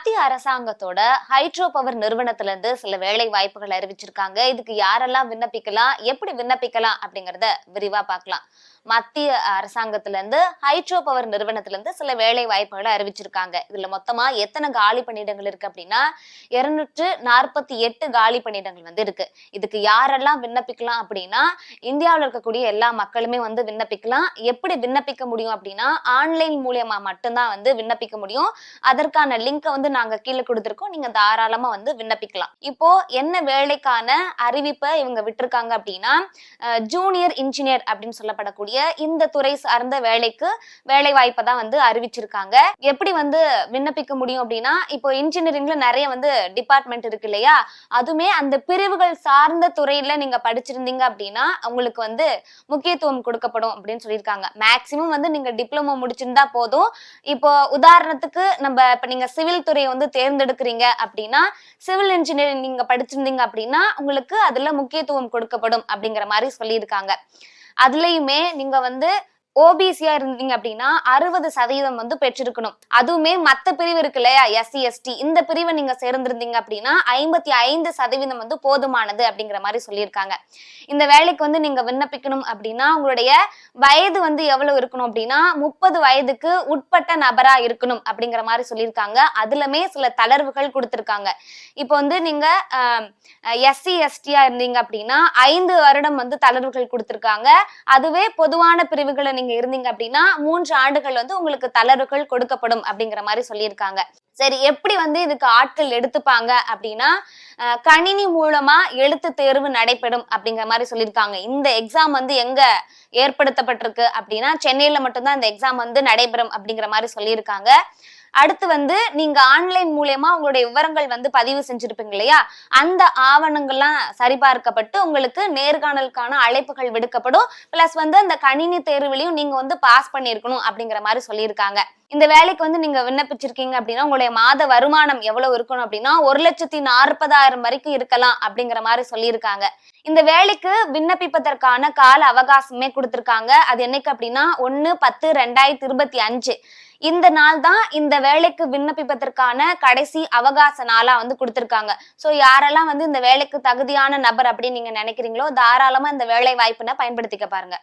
மத்திய அரசாங்கத்தோட hydro power நிறுவனத்துல இருந்து சில வேலை வாய்ப்புகள் அறிவிச்சிருக்காங்க. இதுக்கு யாரெல்லாம் விண்ணப்பிக்கலாம், எப்படி விண்ணப்பிக்கலாம் அப்படிங்கறத விரிவா பார்க்கலாம். மத்திய அரசாங்கத்துல இருந்து ஹைட்ரோ பவர் நிறுவனத்துல இருந்து சில வேலை வாய்ப்புகளை அறிவிச்சிருக்காங்க. இதுல மொத்தமா எத்தனை காலி பணியிடங்கள் இருக்கு அப்படின்னா 248 காலி பணியிடங்கள் இருக்கு. இதுக்கு யாரெல்லாம் விண்ணப்பிக்கலாம் அப்படின்னா இந்தியாவில் இருக்கக்கூடிய எல்லா மக்களுமே விண்ணப்பிக்கலாம். எப்படி விண்ணப்பிக்க முடியும் அப்படின்னா ஆன்லைன் மூலியமா மட்டும்தான் விண்ணப்பிக்க முடியும். அதற்கான லிங்க் நாங்க கீழே கொடுத்திருக்கோம். நீங்க தாராளமா விண்ணப்பிக்கலாம். இப்போ என்ன வேலைக்கான அறிவிப்பை இவங்க விட்டுருக்காங்க அப்படின்னா ஜூனியர் இன்ஜினியர் அப்படின்னு சொல்லப்படக்கூடிய இந்த துறை சார்ந்த வேலைக்கு வேலை வாய்ப்பை தான் அறிவிச்சிருக்காங்க. எப்படி விண்ணப்பிக்க முடியும் அப்படின்னா இப்போ இன்ஜினியரிங்ல நிறைய டிபார்ட்மெண்ட் இருக்கு இல்லையா, அதுமே அந்த பிரிவுகள் சார்ந்த துறையில நீங்க படிச்சிருந்தீங்க அப்படின்னா உங்களுக்கு முக்கியத்துவம் கொடுக்கப்படும் அப்படின்னு சொல்லியிருக்காங்க. மேக்சிமம் நீங்க டிப்ளமோ முடிச்சிருந்தா போதும். இப்போ உதாரணத்துக்கு இப்ப நீங்க சிவில் துறையை தேர்ந்தெடுக்கிறீங்க அப்படின்னா சிவில் இன்ஜினியரிங் நீங்க படிச்சிருந்தீங்க அப்படின்னா உங்களுக்கு அதுல முக்கியத்துவம் கொடுக்கப்படும் அப்படிங்கிற மாதிரி சொல்லியிருக்காங்க. அதுலயுமே நீங்க ஓபிசியா இருந்தீங்க அப்படின்னா 60% பெற்றிருக்கணும். அதுவுமே மத்த பிரிவு இருக்கு இல்லையா, எஸ்சி எஸ்டி, இந்த பிரிவை நீங்க சேர்ந்திருந்தீங்க அப்படின்னா 55% போதுமானது அப்படிங்கிற மாதிரி சொல்லியிருக்காங்க. இந்த வேலைக்கு நீங்க விண்ணப்பிக்கணும் அப்படின்னா உங்களுடைய வயது எவ்வளவு இருக்கணும் அப்படின்னா 30 வயதுக்கு உட்பட்ட நபரா இருக்கணும் அப்படிங்கிற மாதிரி சொல்லியிருக்காங்க. அதுலமே சில தளர்வுகள் கொடுத்திருக்காங்க. இப்போ நீங்க எஸ்சி எஸ்டியா இருந்தீங்க அப்படின்னா 5 வருடம் தளர்வுகள் கொடுத்திருக்காங்க. அதுவே பொதுவான பிரிவுகளை நீங்க இருந்தீங்க அப்படின்னா 3 ஆண்டுகள் உங்களுக்கு தளர்வுகள் கொடுக்கப்படும் அப்படிங்கிற மாதிரி சொல்லியிருக்காங்க. சரி, எப்படி இதுக்கு ஆட்கள் எடுத்துப்பாங்க அப்படின்னா கணினி மூலமா எழுத்து தேர்வு நடைபெறும் அப்படிங்கிற மாதிரி சொல்லியிருக்காங்க. இந்த எக்ஸாம் எங்க ஏற்படுத்தப்பட்டிருக்கு அப்படின்னா சென்னையில மட்டும்தான் இந்த எக்ஸாம் நடைபெறும் அப்படிங்கிற மாதிரி சொல்லியிருக்காங்க. அடுத்து நீங்க ஆன்லைன் மூலமா உங்களுடைய விவரங்கள் பதிவு செஞ்சிருப்பீங்க இல்லையா, அந்த ஆவணங்கள்லாம் சரிபார்க்கப்பட்டு உங்களுக்கு நேர்காணலுக்கான அழைப்புகள் விடுக்கப்படும். பிளஸ் அந்த கணினி தேர்விலையும் நீங்க பாஸ் பண்ணிருக்கணும் அப்படிங்கிற மாதிரி சொல்லியிருக்காங்க. இந்த வேலைக்கு நீங்க விண்ணப்பிச்சிருக்கீங்க அப்படின்னா உங்களுடைய மாத வருமானம் எவ்வளவு இருக்கணும் அப்படின்னா 1,40,000 வரைக்கும் இருக்கலாம் அப்படிங்கிற மாதிரி சொல்லியிருக்காங்க. இந்த வேலைக்கு விண்ணப்பிப்பதற்கான கால அவகாசமே கொடுத்திருக்காங்க. அது என்னைக்கு அப்படின்னா 1/10/2025 இந்த நாள் தான் இந்த வேலைக்கு விண்ணப்பிப்பதற்கான கடைசி அவகாச நாளா கொடுத்திருக்காங்க. சோ யாரெல்லாம் இந்த வேலைக்கு தகுதியான நபர் அப்படின்னு நீங்க நினைக்கிறீங்களோ தாராளமா இந்த வேலை வாய்ப்புனை பயன்படுத்திக்க பாருங்க.